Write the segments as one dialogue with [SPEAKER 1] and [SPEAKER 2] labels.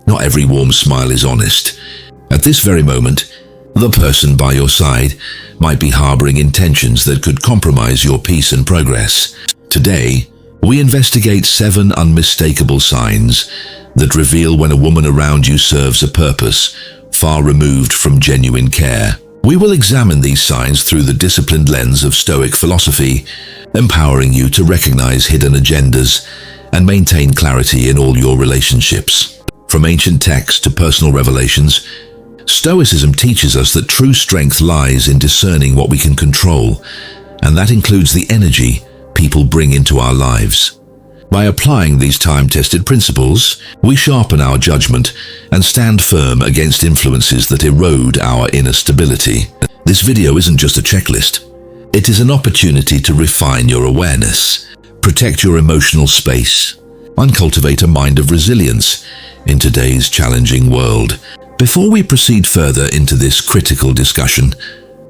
[SPEAKER 1] Not every warm smile is honest. At this very moment, the person by your side might be harboring intentions that could compromise your peace and progress. Today, we investigate 7 unmistakable signs that reveal when a woman around you serves a purpose far removed from genuine care. We will examine these signs through the disciplined lens of Stoic philosophy, empowering you to recognize hidden agendas and maintain clarity in all your relationships. From ancient texts to personal revelations, Stoicism teaches us that true strength lies in discerning what we can control, and that includes the energy people bring into our lives. By applying these time-tested principles, we sharpen our judgment and stand firm against influences that erode our inner stability. This video isn't just a checklist. It is an opportunity to refine your awareness, protect your emotional space, and cultivate a mind of resilience in today's challenging world. Before we proceed further into this critical discussion,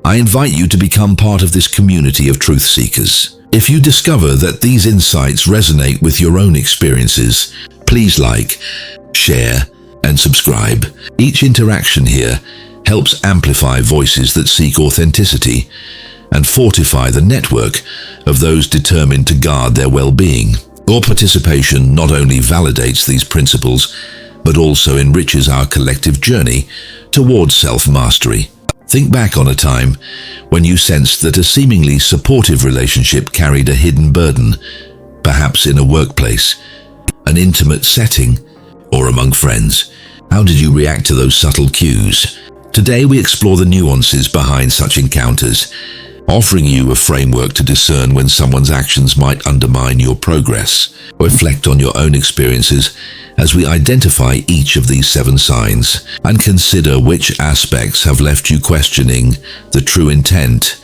[SPEAKER 1] I invite you to become part of this community of truth seekers. If you discover that these insights resonate with your own experiences, please like, share, and subscribe. Each interaction here helps amplify voices that seek authenticity and fortify the network of those determined to guard their well-being. Your participation not only validates these principles, but also enriches our collective journey towards self-mastery. Think back on a time when you sensed that a seemingly supportive relationship carried a hidden burden, perhaps in a workplace, an intimate setting, or among friends. How did you react to those subtle cues? Today we explore the nuances behind such encounters, offering you a framework to discern when someone's actions might undermine your progress. Reflect on your own experiences as we identify each of these 7 signs and consider which aspects have left you questioning the true intent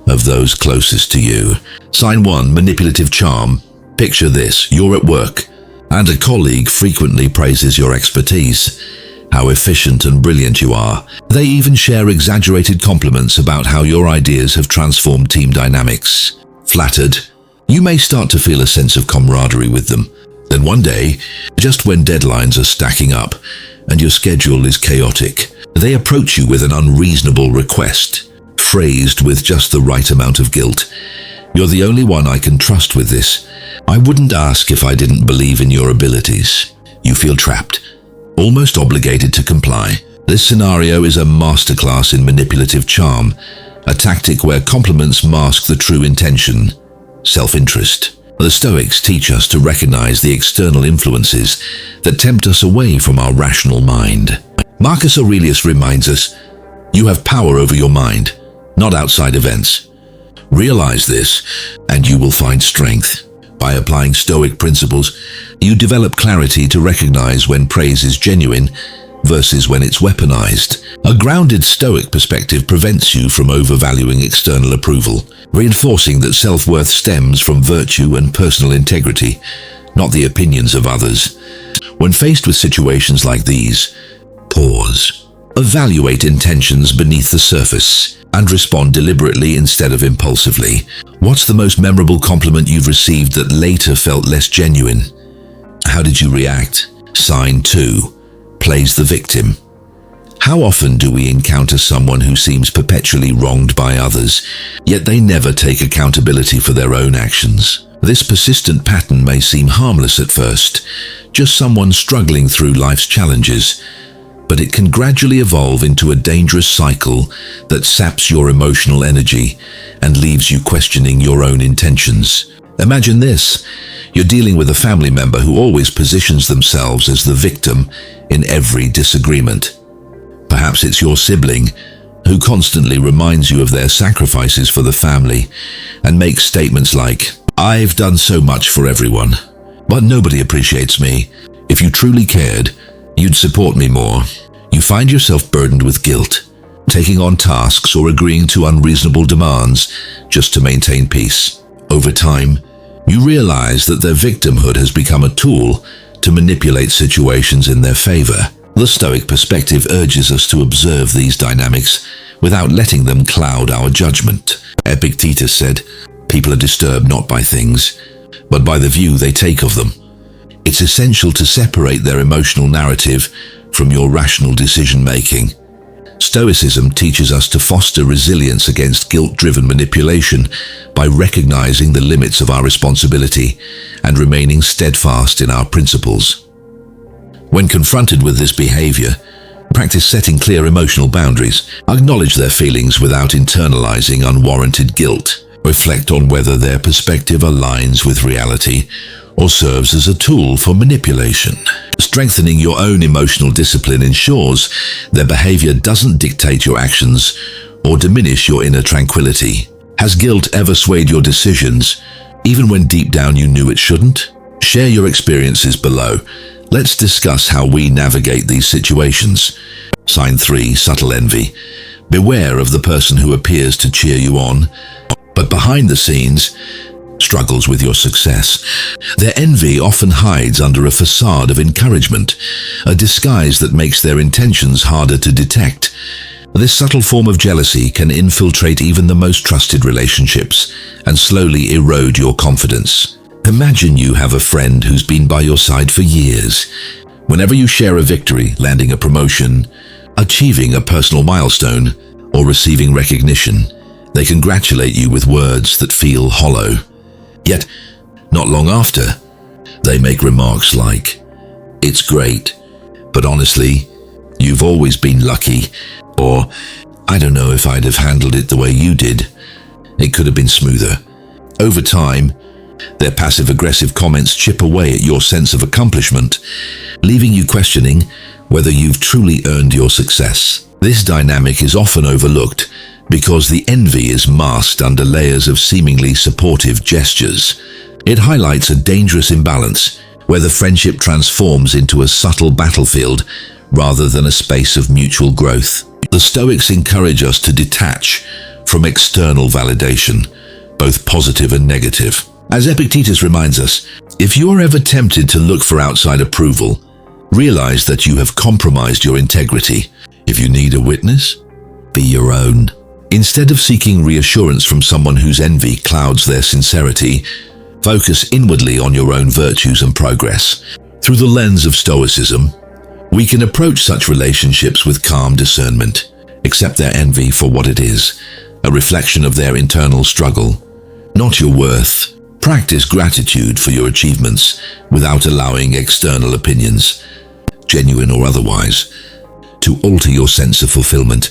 [SPEAKER 1] of those closest to you. Sign 1, manipulative charm. Picture this: you're at work, and a colleague frequently praises your expertise, how efficient and brilliant you are. They even share exaggerated compliments about how your ideas have transformed team dynamics. Flattered, you may start to feel a sense of camaraderie with them. Then one day, just when deadlines are stacking up and your schedule is chaotic, they approach you with an unreasonable request, phrased with just the right amount of guilt. You're the only one I can trust with this. I wouldn't ask if I didn't believe in your abilities. You feel trapped, almost obligated to comply. This scenario is a masterclass in manipulative charm, a tactic where compliments mask the true intention: self-interest. The Stoics teach us to recognize the external influences that tempt us away from our rational mind. Marcus Aurelius reminds us, you have power over your mind, not outside events. Realize this, and you will find strength. By applying Stoic principles, you develop clarity to recognize when praise is genuine versus when it's weaponized. A grounded Stoic perspective prevents you from overvaluing external approval, reinforcing that self-worth stems from virtue and personal integrity, not the opinions of others. When faced with situations like these, pause. Evaluate intentions beneath the surface and respond deliberately instead of impulsively. What's the most memorable compliment you've received that later felt less genuine? How did you react? Sign 2. Plays the victim. How often do we encounter someone who seems perpetually wronged by others, yet they never take accountability for their own actions? This persistent pattern may seem harmless at first, just someone struggling through life's challenges, but it can gradually evolve into a dangerous cycle that saps your emotional energy and leaves you questioning your own intentions. Imagine this: you're dealing with a family member who always positions themselves as the victim in every disagreement. Perhaps it's your sibling who constantly reminds you of their sacrifices for the family and makes statements like, "I've done so much for everyone, but nobody appreciates me. If you truly cared, you'd support me more." You find yourself burdened with guilt, taking on tasks or agreeing to unreasonable demands just to maintain peace. Over time, you realize that their victimhood has become a tool to manipulate situations in their favor. The Stoic perspective urges us to observe these dynamics without letting them cloud our judgment. Epictetus said, "People are disturbed not by things, but by the view they take of them." It's essential to separate their emotional narrative from your rational decision-making. Stoicism teaches us to foster resilience against guilt-driven manipulation by recognizing the limits of our responsibility and remaining steadfast in our principles. When confronted with this behavior, practice setting clear emotional boundaries. Acknowledge their feelings without internalizing unwarranted guilt. Reflect on whether their perspective aligns with reality or serves as a tool for manipulation. Strengthening your own emotional discipline ensures their behavior doesn't dictate your actions or diminish your inner tranquility. Has guilt ever swayed your decisions, even when deep down you knew it shouldn't? Share your experiences below. Let's discuss how we navigate these situations. Sign 3. Subtle envy. Beware of the person who appears to cheer you on, but behind the scenes, struggles with your success. Their envy often hides under a facade of encouragement, a disguise that makes their intentions harder to detect. This subtle form of jealousy can infiltrate even the most trusted relationships and slowly erode your confidence. Imagine you have a friend who's been by your side for years. Whenever you share a victory, landing a promotion, achieving a personal milestone, or receiving recognition, they congratulate you with words that feel hollow. Yet, not long after, they make remarks like, "It's great, but honestly, you've always been lucky," or, "I don't know if I'd have handled it the way you did. It could have been smoother." Over time, their passive-aggressive comments chip away at your sense of accomplishment, leaving you questioning whether you've truly earned your success. This dynamic is often overlooked because the envy is masked under layers of seemingly supportive gestures. It highlights a dangerous imbalance where the friendship transforms into a subtle battlefield rather than a space of mutual growth. The Stoics encourage us to detach from external validation, both positive and negative. As Epictetus reminds us, if you are ever tempted to look for outside approval, realize that you have compromised your integrity. If you need a witness, be your own. Instead of seeking reassurance from someone whose envy clouds their sincerity, focus inwardly on your own virtues and progress. Through the lens of Stoicism, we can approach such relationships with calm discernment, accept their envy for what it is, a reflection of their internal struggle, not your worth. Practice gratitude for your achievements without allowing external opinions, genuine or otherwise, to alter your sense of fulfillment.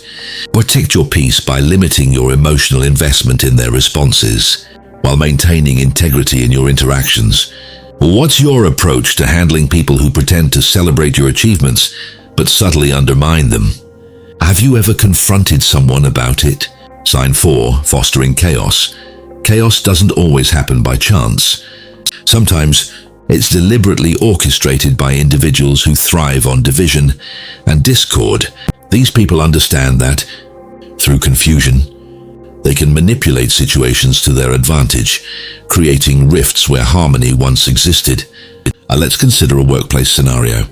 [SPEAKER 1] Protect your peace by limiting your emotional investment in their responses, while maintaining integrity in your interactions. What's your approach to handling people who pretend to celebrate your achievements, but subtly undermine them? Have you ever confronted someone about it? Sign 4. Fostering chaos. Chaos doesn't always happen by chance. Sometimes it's deliberately orchestrated by individuals who thrive on division and discord. These people understand that, through confusion, they can manipulate situations to their advantage, creating rifts where harmony once existed. Let's consider a workplace scenario.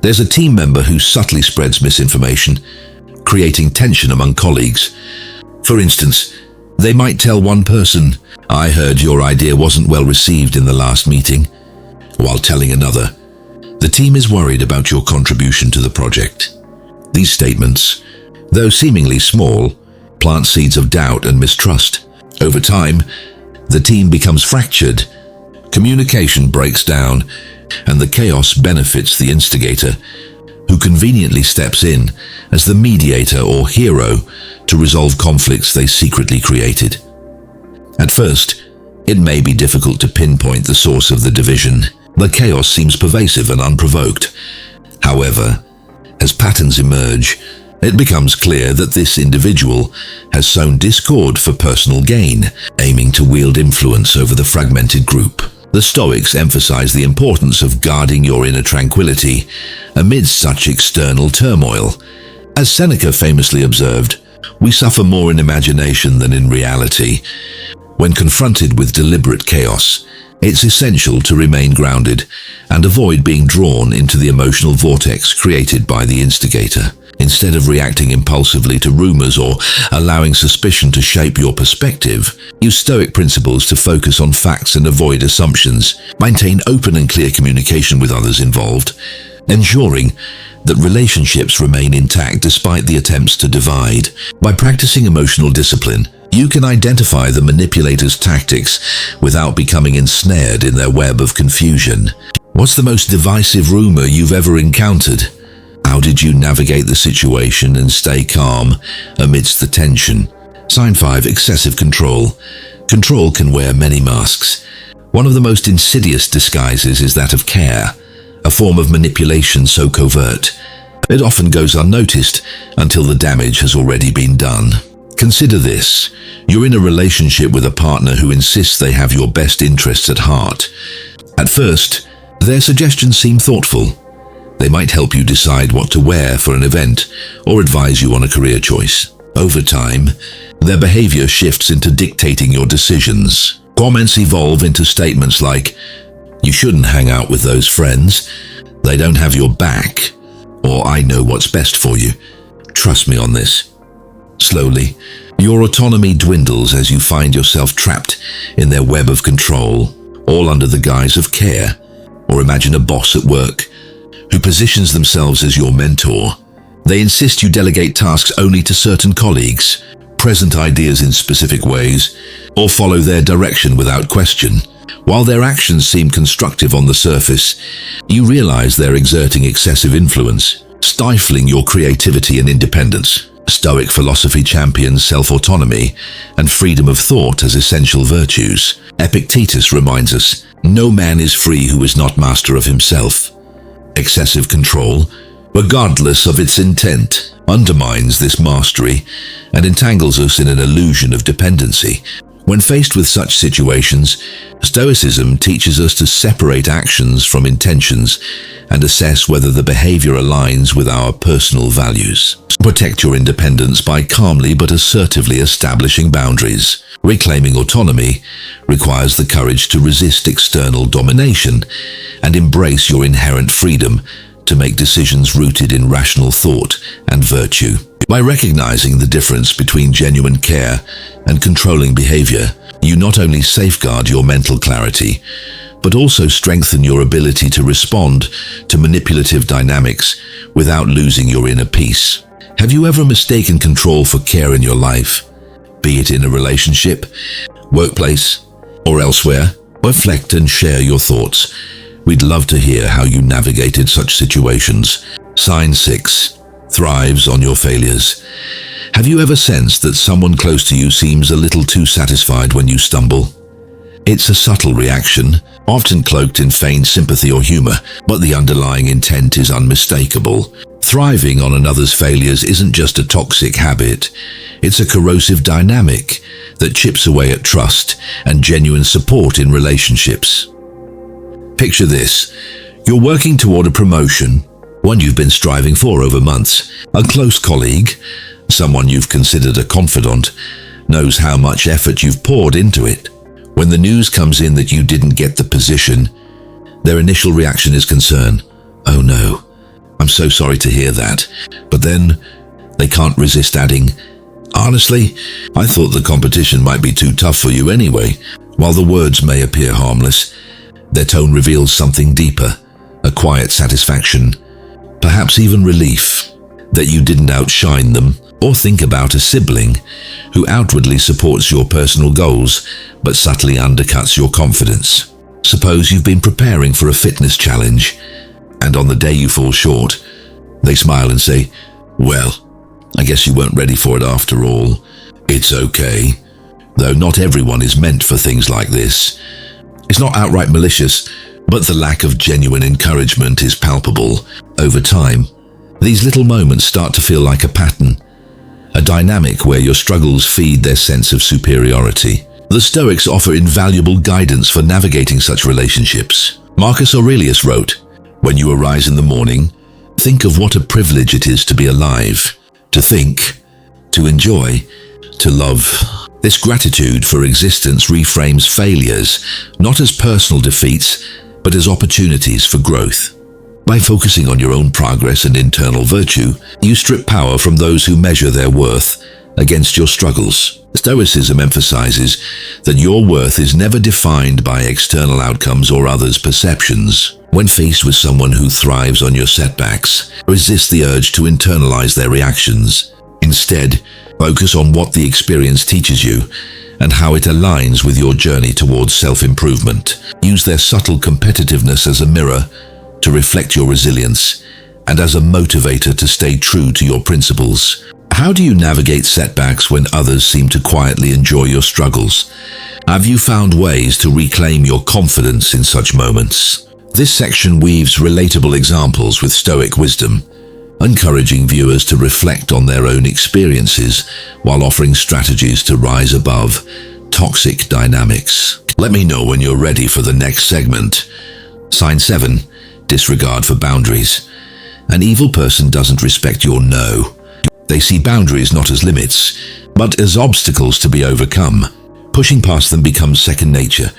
[SPEAKER 1] There's a team member who subtly spreads misinformation, creating tension among colleagues. For instance, they might tell one person, "I heard your idea wasn't well received in the last meeting," while telling another, "The team is worried about your contribution to the project." These statements, though seemingly small, plant seeds of doubt and mistrust. Over time, the team becomes fractured, communication breaks down, and the chaos benefits the instigator, who conveniently steps in as the mediator or hero to resolve conflicts they secretly created. At first, it may be difficult to pinpoint the source of the division. The chaos seems pervasive and unprovoked. However, as patterns emerge, it becomes clear that this individual has sown discord for personal gain, aiming to wield influence over the fragmented group. The Stoics emphasize the importance of guarding your inner tranquility amidst such external turmoil. As Seneca famously observed, "We suffer more in imagination than in reality." When confronted with deliberate chaos, it's essential to remain grounded and avoid being drawn into the emotional vortex created by the instigator. Instead of reacting impulsively to rumors or allowing suspicion to shape your perspective, use Stoic principles to focus on facts and avoid assumptions. Maintain open and clear communication with others involved, ensuring that relationships remain intact despite the attempts to divide. By practicing emotional discipline, you can identify the manipulator's tactics without becoming ensnared in their web of confusion. What's the most divisive rumor you've ever encountered? How did you navigate the situation and stay calm amidst the tension? Sign 5. Excessive control. Control can wear many masks. One of the most insidious disguises is that of care, a form of manipulation so covert, it often goes unnoticed until the damage has already been done. Consider this. You're in a relationship with a partner who insists they have your best interests at heart. At first, their suggestions seem thoughtful. They might help you decide what to wear for an event or advise you on a career choice. Over time, their behavior shifts into dictating your decisions. Comments evolve into statements like, "You shouldn't hang out with those friends. They don't have your back." Or, "I know what's best for you. Trust me on this." Slowly, your autonomy dwindles as you find yourself trapped in their web of control, all under the guise of care. Or imagine a boss at work who positions themselves as your mentor. They insist you delegate tasks only to certain colleagues, present ideas in specific ways, or follow their direction without question. While their actions seem constructive on the surface, you realize they're exerting excessive influence, stifling your creativity and independence. Stoic philosophy champions self-autonomy and freedom of thought as essential virtues. Epictetus reminds us, "No man is free who is not master of himself." Excessive control, regardless of its intent, undermines this mastery and entangles us in an illusion of dependency. When faced with such situations, Stoicism teaches us to separate actions from intentions and assess whether the behavior aligns with our personal values. Protect your independence by calmly but assertively establishing boundaries. Reclaiming autonomy requires the courage to resist external domination and embrace your inherent freedom to make decisions rooted in rational thought and virtue. By recognizing the difference between genuine care and controlling behavior, you not only safeguard your mental clarity, but also strengthen your ability to respond to manipulative dynamics without losing your inner peace. Have you ever mistaken control for care in your life? Be it in a relationship, workplace, or elsewhere? Reflect and share your thoughts. We'd love to hear how you navigated such situations. Sign 6. Thrives on your failures. Have you ever sensed that someone close to you seems a little too satisfied when you stumble? It's a subtle reaction, often cloaked in feigned sympathy or humor, but the underlying intent is unmistakable. Thriving on another's failures isn't just a toxic habit, it's a corrosive dynamic that chips away at trust and genuine support in relationships. Picture this. You're working toward a promotion, one you've been striving for over months. A close colleague, someone you've considered a confidant, knows how much effort you've poured into it. When the news comes in that you didn't get the position, their initial reaction is concern. "Oh no, I'm so sorry to hear that." But then they can't resist adding, "Honestly, I thought the competition might be too tough for you anyway." While the words may appear harmless, their tone reveals something deeper, a quiet satisfaction, perhaps even relief, that you didn't outshine them. Or think about a sibling who outwardly supports your personal goals but subtly undercuts your confidence. Suppose you've been preparing for a fitness challenge, and on the day you fall short, they smile and say, "Well, I guess you weren't ready for it after all. It's okay." Though not everyone is meant for things like this. It's not outright malicious, but the lack of genuine encouragement is palpable. Over time, these little moments start to feel like a pattern, a dynamic where your struggles feed their sense of superiority. The Stoics offer invaluable guidance for navigating such relationships. Marcus Aurelius wrote, "When you arise in the morning, think of what a privilege it is to be alive, to think, to enjoy, to love." This gratitude for existence reframes failures not as personal defeats, but as opportunities for growth. By focusing on your own progress and internal virtue, you strip power from those who measure their worth against your struggles. Stoicism emphasizes that your worth is never defined by external outcomes or others' perceptions. When faced with someone who thrives on your setbacks, resist the urge to internalize their reactions. Instead, focus on what the experience teaches you and how it aligns with your journey towards self-improvement. Use their subtle competitiveness as a mirror to reflect your resilience and as a motivator to stay true to your principles. How do you navigate setbacks when others seem to quietly enjoy your struggles? Have you found ways to reclaim your confidence in such moments? This section weaves relatable examples with Stoic wisdom, encouraging viewers to reflect on their own experiences while offering strategies to rise above toxic dynamics. Let me know when you're ready for the next segment. Sign 7. Disregard for boundaries. An evil person doesn't respect your no. They see boundaries not as limits, but as obstacles to be overcome. Pushing past them becomes second nature,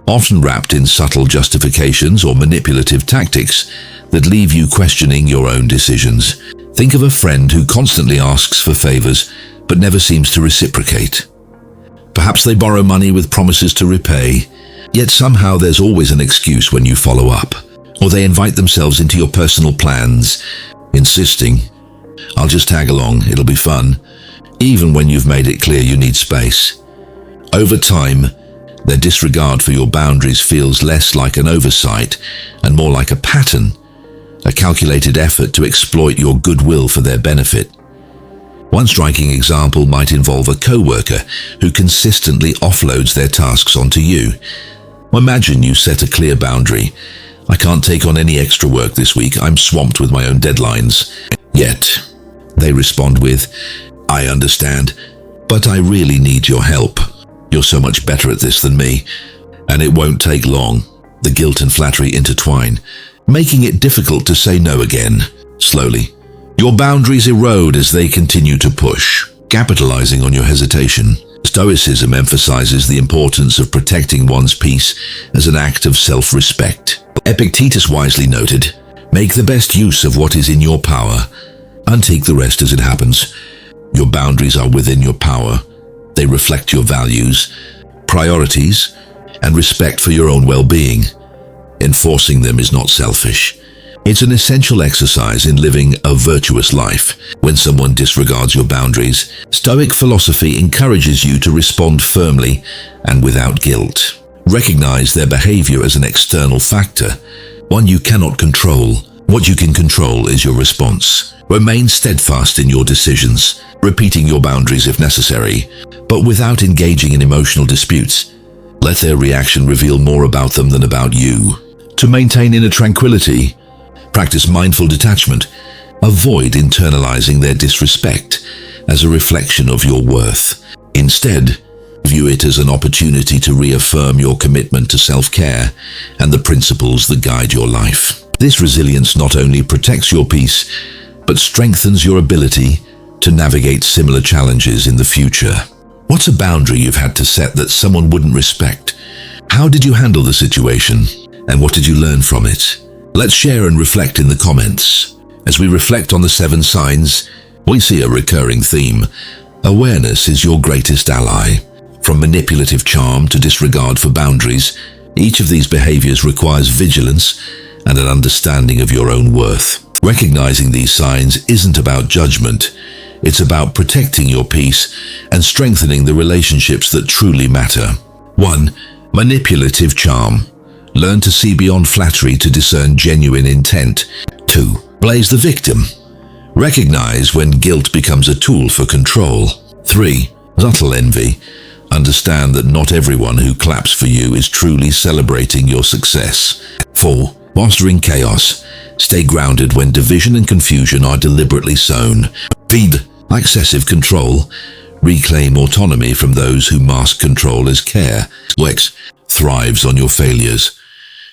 [SPEAKER 1] often wrapped in subtle justifications or manipulative tactics that leave you questioning your own decisions. Think of a friend who constantly asks for favors but never seems to reciprocate. Perhaps they borrow money with promises to repay, yet somehow there's always an excuse when you follow up. Or they invite themselves into your personal plans, insisting, "I'll just tag along, it'll be fun," even when you've made it clear you need space. Over time, their disregard for your boundaries feels less like an oversight and more like a pattern, a calculated effort to exploit your goodwill for their benefit. One striking example might involve a co-worker who consistently offloads their tasks onto you. Imagine you set a clear boundary. "I can't take on any extra work this week, I'm swamped with my own deadlines." Yet, they respond with, "I understand, but I really need your help. You're so much better at this than me, and it won't take long." The guilt and flattery intertwine, making it difficult to say no again. Slowly, your boundaries erode as they continue to push, capitalizing on your hesitation. Stoicism emphasizes the importance of protecting one's peace as an act of self-respect. Epictetus wisely noted, "Make the best use of what is in your power, and take the rest as it happens." Your boundaries are within your power. They reflect your values, priorities, and respect for your own well-being. Enforcing them is not selfish. It's an essential exercise in living a virtuous life. When someone disregards your boundaries, Stoic philosophy encourages you to respond firmly and without guilt. Recognize their behavior as an external factor, one you cannot control. What you can control is your response. Remain steadfast in your decisions, repeating your boundaries if necessary, but without engaging in emotional disputes. Let their reaction reveal more about them than about you. To maintain inner tranquility, practice mindful detachment. Avoid internalizing their disrespect as a reflection of your worth. Instead, view it as an opportunity to reaffirm your commitment to self-care and the principles that guide your life. This resilience not only protects your peace, but strengthens your ability to navigate similar challenges in the future. What's a boundary you've had to set that someone wouldn't respect? How did you handle the situation? And what did you learn from it? Let's share and reflect in the comments. As we reflect on the 7 signs, we see a recurring theme. Awareness is your greatest ally. From manipulative charm to disregard for boundaries, each of these behaviors requires vigilance and an understanding of your own worth. Recognizing these signs isn't about judgment. It's about protecting your peace and strengthening the relationships that truly matter. 1. Manipulative charm. Learn to see beyond flattery to discern genuine intent. 2. Blaze the victim. Recognize when guilt becomes a tool for control. 3. Subtle envy. Understand that not everyone who claps for you is truly celebrating your success. 4. Fostering chaos. Stay grounded when division and confusion are deliberately sown. Feed excessive control. Reclaim autonomy from those who mask control as care. Stoic thrives on your failures.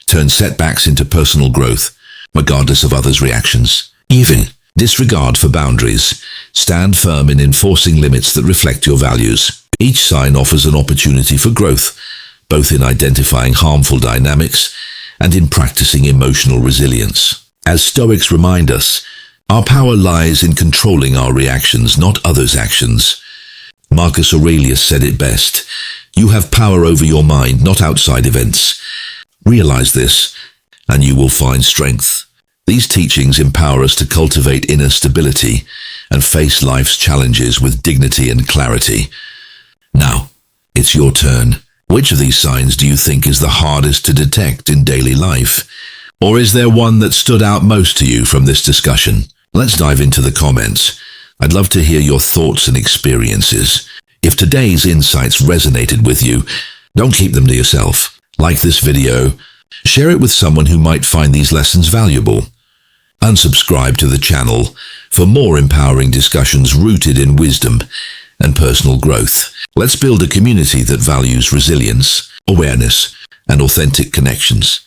[SPEAKER 1] Turn setbacks into personal growth, regardless of others' reactions. Even disregard for boundaries. Stand firm in enforcing limits that reflect your values. Each sign offers an opportunity for growth, both in identifying harmful dynamics and in practicing emotional resilience. As Stoics remind us, our power lies in controlling our reactions, not others' actions. Marcus Aurelius said it best: "You have power over your mind, not outside events." Realize this, and you will find strength. These teachings empower us to cultivate inner stability and face life's challenges with dignity and clarity. Now, it's your turn. Which of these signs do you think is the hardest to detect in daily life? Or is there one that stood out most to you from this discussion? Let's dive into the comments. I'd love to hear your thoughts and experiences. If today's insights resonated with you, don't keep them to yourself. Like this video, share it with someone who might find these lessons valuable. Unsubscribe to the channel for more empowering discussions rooted in wisdom and personal growth. Let's build a community that values resilience, awareness, and authentic connections.